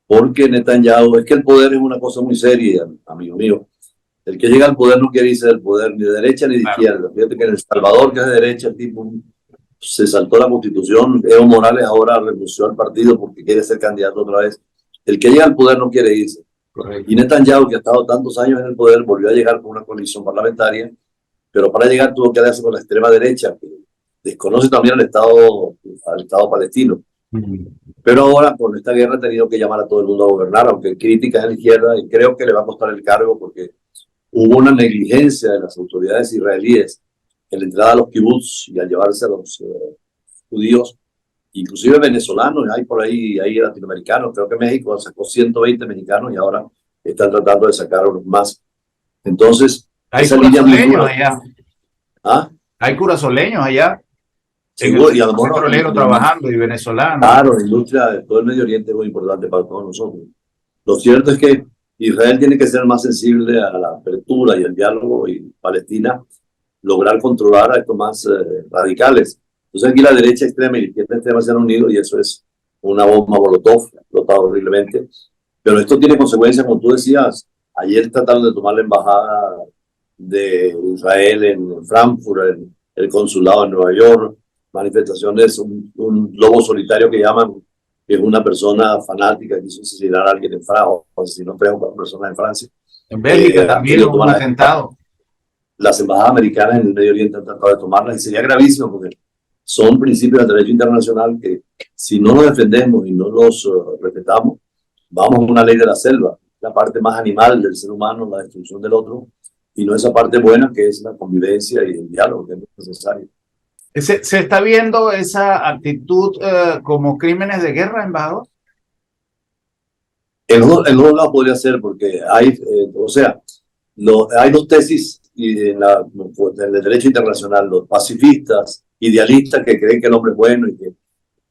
porque Netanyahu, es que el poder es una cosa muy seria, amigo mío. El que llega al poder no quiere irse del poder ni de derecha ni de izquierda. Fíjate que en El Salvador, que es de derecha, el tipo se saltó la constitución. Evo Morales ahora renunció al partido porque quiere ser candidato otra vez. El que llega al poder no quiere irse. Correcto. Y Netanyahu, que ha estado tantos años en el poder, volvió a llegar con una coalición parlamentaria, pero para llegar tuvo que aliarse con la extrema derecha, que desconoce también al Estado palestino. Pero ahora, con esta guerra, ha tenido que llamar a todo el mundo a gobernar, aunque crítica en la izquierda, y creo que le va a costar el cargo porque hubo una negligencia de las autoridades israelíes en la entrada a los kibbutz y al llevarse a los judíos, inclusive venezolanos, hay por ahí, hay latinoamericanos. Creo que México sacó 120 mexicanos y ahora están tratando de sacar unos más. Entonces, hay curazoleños allá. ¿Ah? Hay curazoleños allá. Seguro, y a lo mejor petrolero trabajando y venezolanos. Claro, la industria de todo el Medio Oriente es muy importante para todos nosotros. Lo cierto es que Israel tiene que ser más sensible a la apertura y el diálogo, y Palestina lograr controlar a estos más radicales. Entonces aquí la derecha extrema y la izquierda extrema se han unido, y eso es una bomba molotov, explotado horriblemente. Pero esto tiene consecuencias, como tú decías. Ayer trataron de tomar la embajada de Israel en Frankfurt, el consulado en Nueva York, manifestaciones, un lobo solitario que llaman, que es una persona fanática que quiso asesinar a alguien en Francia, o asesinó 3 o 4 personas en Francia. En Bélgica también hubo un atentado. Las embajadas americanas en el Medio Oriente han tratado de tomarlas, y sería gravísimo porque son principios del derecho internacional que, si no los defendemos y no los respetamos, vamos a una ley de la selva, la parte más animal del ser humano, la destrucción del otro, y no esa parte buena que es la convivencia y el diálogo, que es necesario. ¿Se está viendo esa actitud como crímenes de guerra, embajador? En los dos lados podría ser, porque hay, hay dos tesis en el derecho internacional: los pacifistas, idealistas que creen que el hombre es bueno y que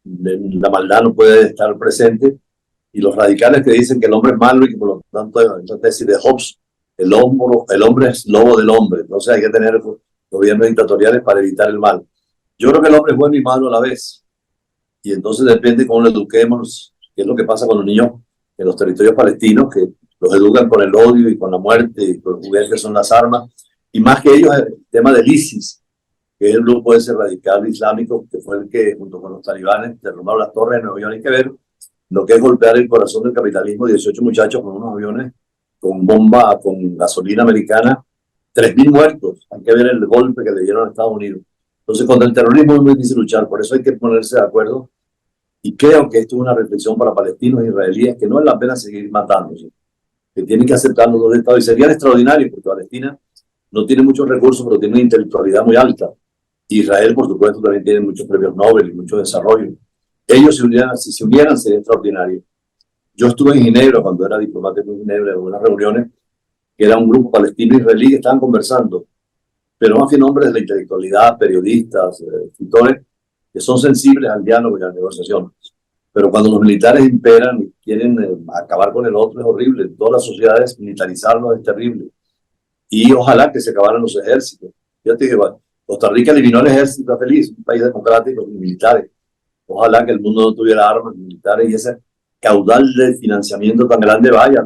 la maldad no puede estar presente, y los radicales que dicen que el hombre es malo y que por lo tanto hay una tesis de Hobbes, el hombre es lobo del hombre. Entonces hay que tener gobiernos dictatoriales para evitar el mal. Yo creo que el hombre es bueno y malo a la vez, y entonces depende cómo lo eduquemos, qué es lo que pasa con los niños en los territorios palestinos, que los educan con el odio y con la muerte, y con los juguetes son las armas, y más que ellos el tema del ISIS, que es el grupo ese radical islámico, que fue el que junto con los talibanes derrumbaron las torres de Nueva York. Hay que ver lo que es golpear el corazón del capitalismo, 18 muchachos con unos aviones, con bomba, con gasolina americana, 3.000 muertos. Hay que ver el golpe que le dieron a Estados Unidos. Entonces, contra el terrorismo es muy difícil luchar, por eso hay que ponerse de acuerdo, y creo que esto es una reflexión para palestinos e israelíes, que no es la pena seguir matándose, que tienen que aceptar los dos estados, y serían extraordinarios, porque Palestina no tiene muchos recursos, pero tiene una intelectualidad muy alta. Israel, por supuesto, también tiene muchos premios Nobel y mucho desarrollo. Ellos si se unieran sería extraordinario. Yo estuve en Ginebra cuando era diplomático en Ginebra, en unas reuniones que era un grupo palestino-israelí que estaban conversando, pero más bien hombres de la intelectualidad, periodistas, escritores, que son sensibles al diálogo y a la negociación. Pero cuando los militares imperan y quieren acabar con el otro es horrible. En todas las sociedades militarizarlo es terrible. Y ojalá que se acabaran los ejércitos. Fíjate que Costa Rica eliminó el ejército, está feliz, un país democrático y militares. Ojalá que el mundo no tuviera armas militares y ese caudal de financiamiento tan grande vaya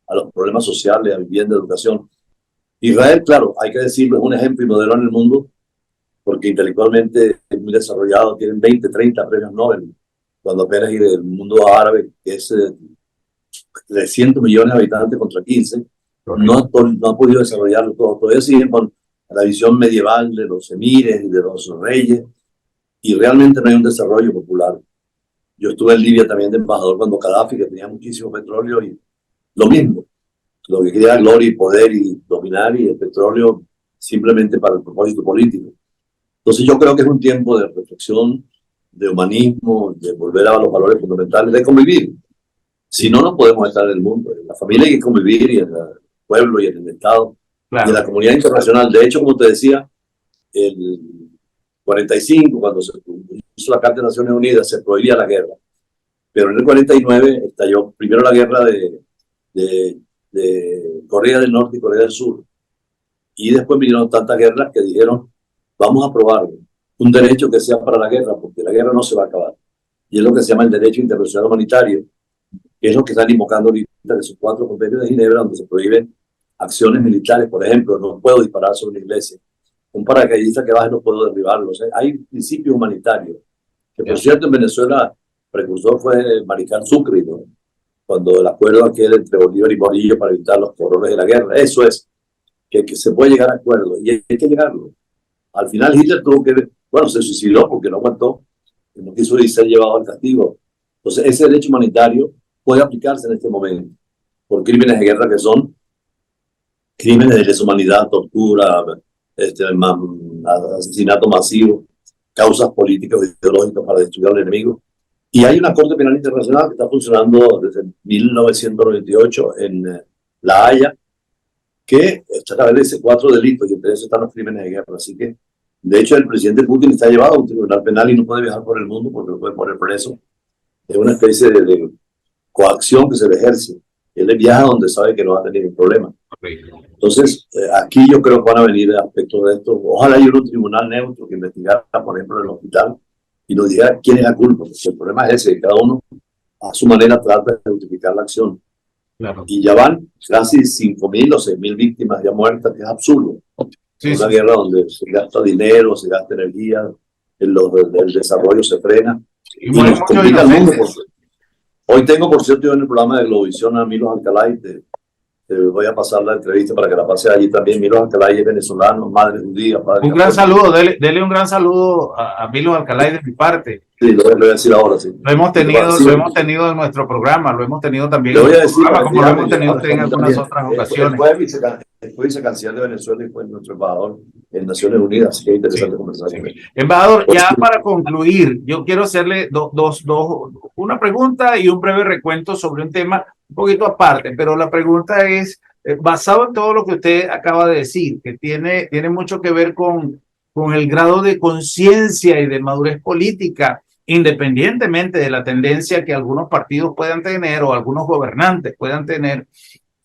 a los problemas sociales, a vivienda, educación. Israel, claro, hay que decirlo, es un ejemplo y modelo en el mundo porque intelectualmente es muy desarrollado, tienen 20, 30 premios Nobel, cuando apenas el mundo árabe, que es 300 millones de habitantes contra 15, no ha podido desarrollarlo todo. Todavía siguen con la visión medieval de los emires y de los reyes, y realmente no hay un desarrollo popular. Yo estuve en Libia también de embajador cuando Gaddafi, que tenía muchísimo petróleo, y lo mismo, lo que quería gloria y poder y dominar, y el petróleo simplemente para el propósito político. Entonces yo creo que es un tiempo de reflexión, de humanismo, de volver a los valores fundamentales, de convivir. Si no, no podemos estar en el mundo. En la familia hay que convivir, y en el pueblo, y en el Estado, claro, y en la comunidad internacional. De hecho, como te decía, el 45, cuando se hizo la Carta de Naciones Unidas, se prohibía la guerra. Pero en el 49 estalló primero la guerra de Corea del Norte y Corea del Sur. Y después vinieron tantas guerras que dijeron, vamos a aprobar un derecho que sea para la guerra, porque la guerra no se va a acabar. Y es lo que se llama el derecho internacional humanitario, que es lo que están invocando ahorita de esos 4 convenios de Ginebra, donde se prohíben acciones militares. Por ejemplo, no puedo disparar sobre una iglesia. Un paracaidista que baje no puedo derribarlo. O sea, hay principios humanitarios. Que por cierto, en Venezuela, precursor fue Maricar Sucre, ¿no? Cuando el acuerdo aquel entre Bolívar y Morillo para evitar los horrores de la guerra. Eso es, que se puede llegar a acuerdo, y hay que llegarlo. Al final Hitler tuvo que, bueno, se suicidó porque no aguantó, no quiso ser llevado al castigo. Entonces ese derecho humanitario puede aplicarse en este momento por crímenes de guerra que son crímenes de deshumanidad, tortura, asesinato masivo, causas políticas o ideológicas para destruir al enemigo. Y hay una Corte Penal Internacional que está funcionando desde 1998 en La Haya, que establece 4 delitos, y entre esos están los crímenes de guerra. Así que, de hecho, el presidente Putin está llevado a un tribunal penal y no puede viajar por el mundo porque lo pueden poner preso. Es una especie de coacción que se le ejerce. Él viaja donde sabe que no va a tener ningún problema. Entonces, aquí yo creo que van a venir aspectos de esto. Ojalá haya un tribunal neutro que investigara, por ejemplo, en el hospital y nos dijera quién es la culpa. Porque el problema es ese, que cada uno a su manera trata de justificar la acción. Claro. Y ya van casi 5.000 o 6.000 víctimas ya muertas, que es absurdo. Es una guerra donde se gasta dinero, se gasta energía, el desarrollo se frena. Y nos complica el mundo. Hoy tengo, por cierto, yo en el programa de Globovisión a Milos Alcalay, te voy a pasar la entrevista para que la pase allí también. Milos Alcalay es venezolano, madre judía, padre. Un gran saludo, dele un gran saludo a Milos Alcalay de mi parte. Sí, lo voy a decir ahora, sí. Lo hemos tenido en nuestro programa, lo hemos tenido también en nuestro programa, como lo hemos tenido en algunas otras ocasiones. Fue vicecanciller de Venezuela y fue nuestro embajador en Naciones Unidas, así que interesante conversación. Sí. Embajador, ya para concluir, yo quiero hacerle una pregunta y un breve recuento sobre un tema un poquito aparte, pero la pregunta es, basado en todo lo que usted acaba de decir, que tiene mucho que ver con el grado de conciencia y de madurez política, independientemente de la tendencia que algunos partidos puedan tener o algunos gobernantes puedan tener,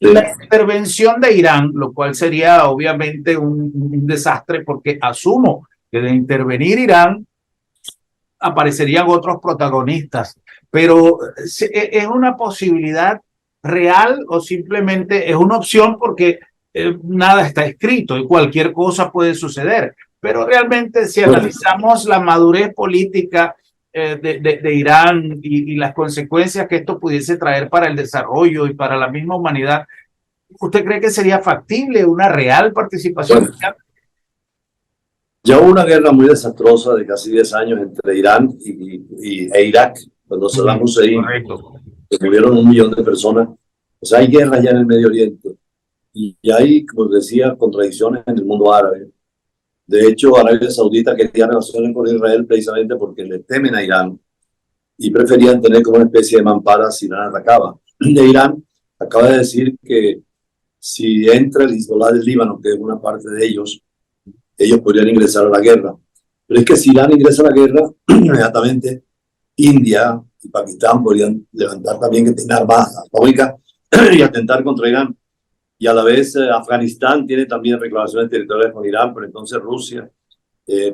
la intervención de Irán, lo cual sería obviamente un desastre, porque asumo que de intervenir Irán aparecerían otros protagonistas, pero ¿es una posibilidad real o simplemente es una opción porque nada está escrito y cualquier cosa puede suceder? Pero realmente si analizamos la madurez política de Irán y las consecuencias que esto pudiese traer para el desarrollo y para la misma humanidad, ¿usted cree que sería factible una real participación? Bueno, ya hubo una guerra muy desastrosa de casi 10 años entre Irán e Irak, cuando Saddam Hussein, que murieron 1 millón de personas. O sea, hay guerra ya en el Medio Oriente y hay, como decía, contradicciones en el mundo árabe. De hecho, Arabia Saudita quería relaciones con Israel precisamente porque le temen a Irán, y preferían tener como una especie de mampara si Irán atacaba. De Irán acaba de decir que si entra el Hezbollah del Líbano, que es una parte de ellos podrían ingresar a la guerra. Pero es que si Irán ingresa a la guerra, inmediatamente India y Pakistán podrían levantar también que tienen armas atómicas y atentar contra Irán. Y a la vez Afganistán tiene también reclamaciones territoriales con Irán, pero entonces Rusia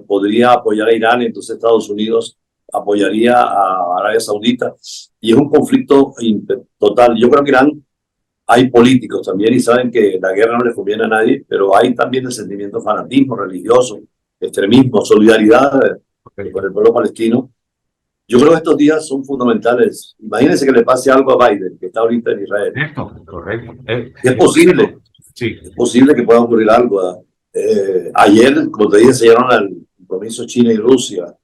podría apoyar a Irán y entonces Estados Unidos apoyaría a Arabia Saudita. Y es un conflicto total. Yo creo que Irán hay políticos también y saben que la guerra no les conviene a nadie, pero hay también el sentimiento de fanatismo religioso, extremismo, solidaridad con el pueblo palestino. Yo creo que estos días son fundamentales. Imagínense que le pase algo a Biden, que está ahorita en Israel. Correcto. Es posible. Sí. Es posible que pueda ocurrir algo. Ayer, como te dije, se llegaron al compromiso China y Rusia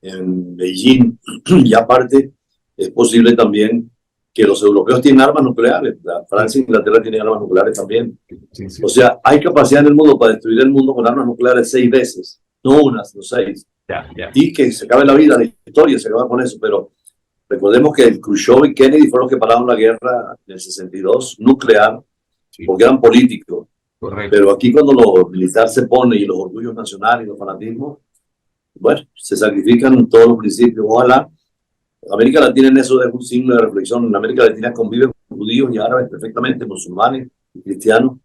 en Beijing. Y aparte, es posible también que los europeos tienen armas nucleares. Francia e Inglaterra tienen armas nucleares también. Sí. O sea, hay capacidad en el mundo para destruir el mundo con armas nucleares 6 veces. No unas, no 6. Y que se acabe la vida, la historia se acaba con eso. Pero recordemos que Khrushchev y Kennedy fueron los que pararon la guerra en el 62, nuclear, porque eran políticos. Correcto. Pero aquí cuando lo militar se pone y los orgullos nacionales y los fanatismos, bueno, se sacrifican todos los principios. Ojalá América Latina en eso es un signo de reflexión. En América Latina conviven judíos y árabes perfectamente, musulmanes y cristianos,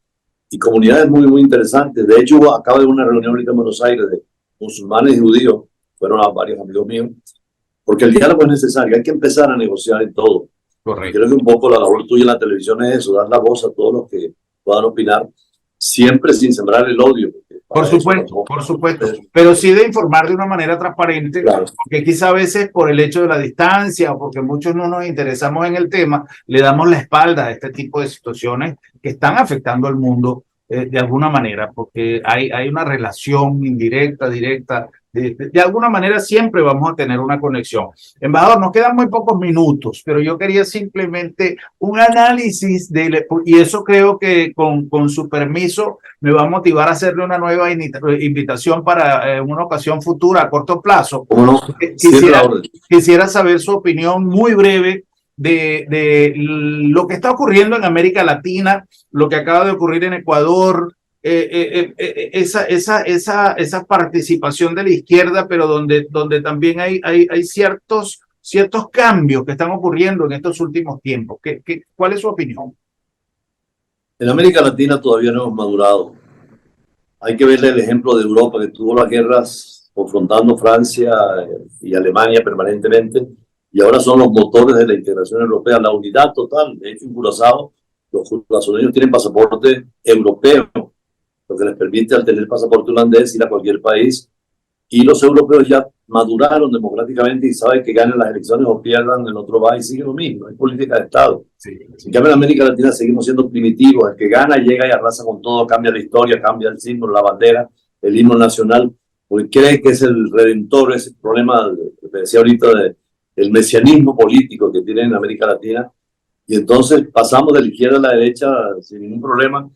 y comunidades muy, muy interesantes. De hecho, acaba de una reunión ahorita en Buenos Aires de musulmanes y judíos, fueron a varios amigos míos, porque el diálogo es necesario, hay que empezar a negociar en todo. Correcto. Creo que un poco la labor tuya en la televisión es eso, dar la voz a todos los que puedan opinar, siempre sin sembrar el odio. Por supuesto, pero sí de informar de una manera transparente, claro. Porque quizá a veces por el hecho de la distancia o porque muchos no nos interesamos en el tema, le damos la espalda a este tipo de situaciones que están afectando al mundo de alguna manera, porque hay una relación indirecta, directa, de alguna manera siempre vamos a tener una conexión. Embajador, nos quedan muy pocos minutos, pero yo quería simplemente un análisis y eso creo que con su permiso me va a motivar a hacerle una nueva invitación para una ocasión futura a corto plazo. No, quisiera saber su opinión muy breve de lo que está ocurriendo en América Latina, lo que acaba de ocurrir en Ecuador, esa participación de la izquierda, pero donde también hay ciertos cambios que están ocurriendo en estos últimos tiempos. ¿Cuál es su opinión? En América Latina todavía no hemos madurado. Hay que verle el ejemplo de Europa, que tuvo las guerras confrontando Francia y Alemania permanentemente, y ahora son los motores de la integración europea, la unidad total. De hecho, en Curazao, los curazoneños tienen pasaporte europeo, lo que les permite al tener pasaporte holandés ir a cualquier país, y los europeos ya maduraron democráticamente y saben que ganen las elecciones o pierdan, el otro va y sigue lo mismo, hay política de Estado. Sí. En cambio en América Latina seguimos siendo primitivos, el que gana llega y arrasa con todo, cambia la historia, cambia el símbolo, la bandera, el himno nacional, porque cree que es el redentor, ese problema que te decía ahorita del mesianismo político que tienen en América Latina, y entonces pasamos de la izquierda a la derecha sin ningún problema,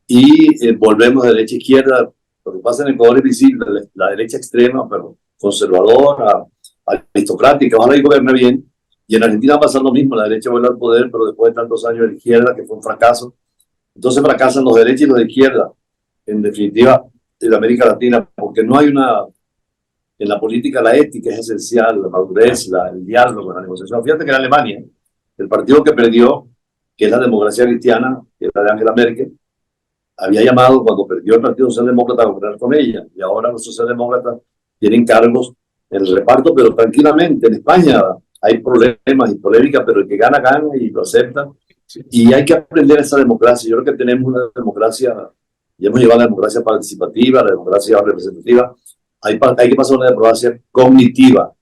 y volvemos de derecha a izquierda. Lo que pasa en Ecuador es visible, la derecha extrema, pero conservadora, aristocrática, ojalá y gobierne bien. Y en Argentina va a pasar lo mismo, la derecha vuelve al poder, pero después de tantos años de la izquierda, que fue un fracaso. Entonces fracasan los derechos y los de izquierda, en definitiva, en América Latina, porque no hay en la política la ética es esencial, la madurez, el diálogo, la negociación. Fíjate que en Alemania, el partido que perdió, que es la democracia cristiana, que es la de Angela Merkel, había llamado cuando perdió el Partido Socialdemócrata a gobernar con ella, y ahora los socialdemócratas tienen cargos en el reparto, pero tranquilamente. En España hay problemas y polémicas, pero el que gana, gana y lo acepta, y hay que aprender esa democracia. Yo creo que tenemos una democracia, y hemos llevado la democracia participativa, la democracia representativa, hay que pasar a una democracia cognitiva,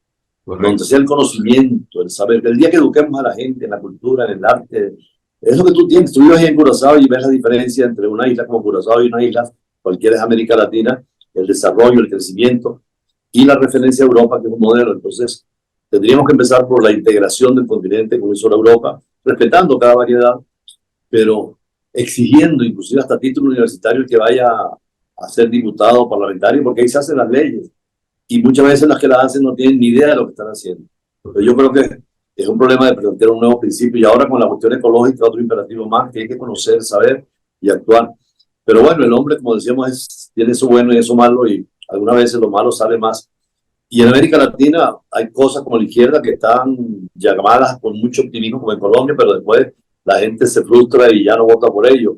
donde sea el conocimiento, el saber, el día que eduquemos a la gente en la cultura, en el arte, es lo que tú tienes. Tú vives en Curazao y ves la diferencia entre una isla como Curazao y una isla cualquiera de América Latina, el desarrollo, el crecimiento y la referencia a Europa, que es un modelo. Entonces, tendríamos que empezar por la integración del continente, como hizo la Europa, respetando cada variedad, pero exigiendo inclusive hasta título universitario que vaya a ser diputado o parlamentario, porque ahí se hacen las leyes. Y muchas veces las que las hacen no tienen ni idea de lo que están haciendo. Pero yo creo que es un problema de plantear un nuevo principio. Y ahora con la cuestión ecológica, otro imperativo más que hay que conocer, saber y actuar. Pero bueno, el hombre, como decíamos, tiene eso bueno y eso malo, y algunas veces lo malo sale más. Y en América Latina hay cosas como la izquierda que están llamadas con mucho optimismo, como en Colombia, pero después la gente se frustra y ya no vota por ello.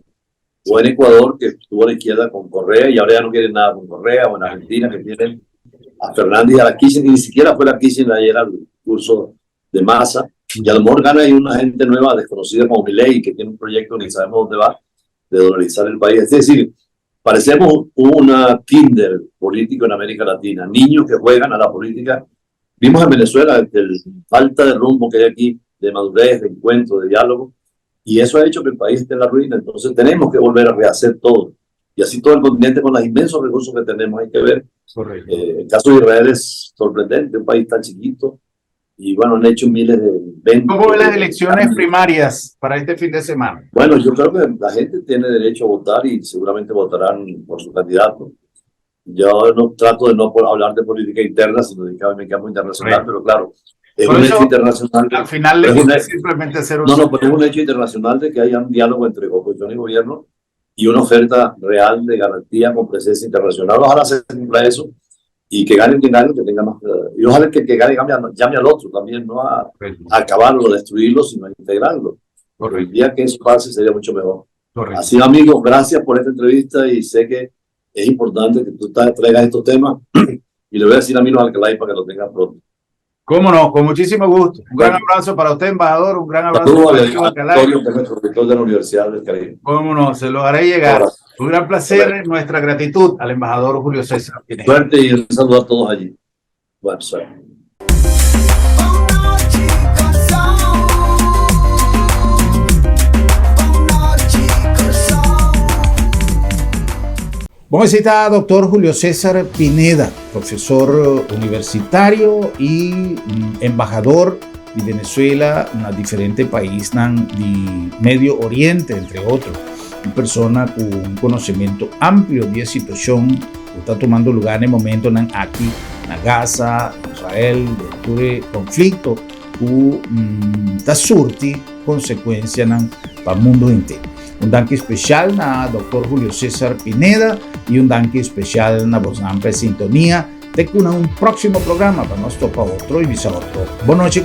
O en Ecuador, que estuvo a la izquierda con Correa y ahora ya no quieren nada con Correa, o en Argentina, que tienen a Fernández y a la Kirchner, que ni siquiera fue la Kirchner ayer al curso de Massa, y a lo mejor gana ahí una gente nueva, desconocida como Milei, que tiene un proyecto ni sabemos dónde va, de dolarizar el país. Es decir, parecemos una kinder político en América Latina, niños que juegan a la política. Vimos en Venezuela la falta de rumbo que hay aquí, de madurez, de encuentro, de diálogo, y eso ha hecho que el país esté en la ruina. Entonces tenemos que volver a rehacer todo, y así todo el continente con los inmensos recursos que tenemos. Hay que ver. El caso de Israel es sorprendente, un país tan chiquito, y bueno, han hecho miles de eventos. ¿Cómo ven las elecciones primarias para este fin de semana? Bueno, yo creo que la gente tiene derecho a votar y seguramente votarán por su candidato. Yo no trato de no hablar de política interna, sino de campo internacional, pero claro, es un hecho internacional. Al final es simplemente hacer un... No, pero es un hecho internacional de que haya un diálogo entre oposición y gobierno y una oferta real de garantía con presencia internacional. Ojalá se cumpla eso y que gane quien gane, que tenga más. Y ojalá que gane llame al otro también, no a acabarlo, destruirlo, sino a integrarlo. El día que eso pase sería mucho mejor. Así, amigos, gracias por esta entrevista, y sé que es importante que tú traigas estos temas y le voy a decir a Milo Alcalay para que lo tenga pronto. Cómo no, con muchísimo gusto. Un gran abrazo para usted, embajador. Un gran abrazo para Milo Alcalay. Rector de la Universidad del Caribe. Cómo no, se lo haré llegar. Un gran placer, nuestra gratitud al embajador Julio César Pineda. Suerte y un saludo a todos allí. Bueno, suerte. Vamos a visitar al doctor Julio César Pineda, profesor universitario y embajador de Venezuela en diferentes países del Medio Oriente, entre otros. Una persona con un conocimiento amplio de la situación que está tomando lugar en el momento aquí en Gaza, Israel, de este conflicto, que está surtiendo consecuencias para el mundo entero. Un danke especial a Dr. Julio César Pineda y un danke especial a Voz Ampla Sintonía. Te un próximo programa para nosotros para otro y visa otro. Buenas noches,